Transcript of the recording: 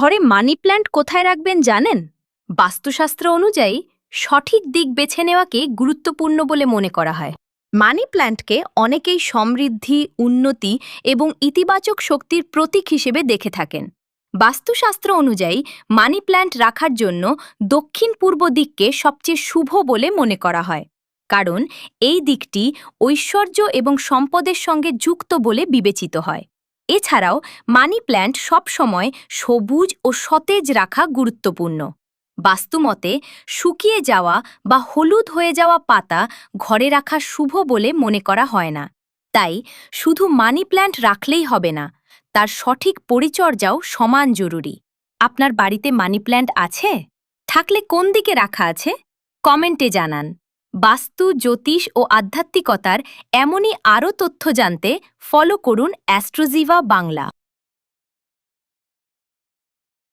ঘরে money plant কোথায় রাখবেন জানেন? বাস্তুশাস্ত্র অনুযায়ী সঠিক দিক বেছে নেওয়াকে গুরুত্বপূর্ণ বলে মনে করা হয়। মানি প্ল্যান্টকে অনেকেই সমৃদ্ধি, উন্নতি এবং ইতিবাচক শক্তির প্রতীক হিসেবে দেখে থাকেন। বাস্তুশাস্ত্র অনুযায়ী মানি প্ল্যান্ট রাখার জন্য দক্ষিণ পূর্ব দিককে সবচেয়ে শুভ বলে মনে করা হয়, কারণ এই দিকটি ঐশ্বর্য এবং সম্পদের সঙ্গে যুক্ত বলে বিবেচিত হয়। এছাড়াও মানি প্ল্যান্ট সবসময় সবুজ ও সতেজ রাখা গুরুত্বপূর্ণ। বাস্তুমতে শুকিয়ে যাওয়া বা হলুদ হয়ে যাওয়া পাতা ঘরে রাখা শুভ বলে মনে করা হয় না। তাই শুধু মানি প্ল্যান্ট রাখলেই হবে না, তার সঠিক পরিচর্যাও সমান জরুরি। আপনার বাড়িতে মানি প্ল্যান্ট আছে? থাকলে কোন দিকে রাখা আছে? কমেন্টে জানান। বাস্তু, জ্যোতিষ ও আধ্যাত্মিকতার এমনই আরও তথ্য জানতে ফলো করুন অ্যাস্ট্রোজিভা বাংলা।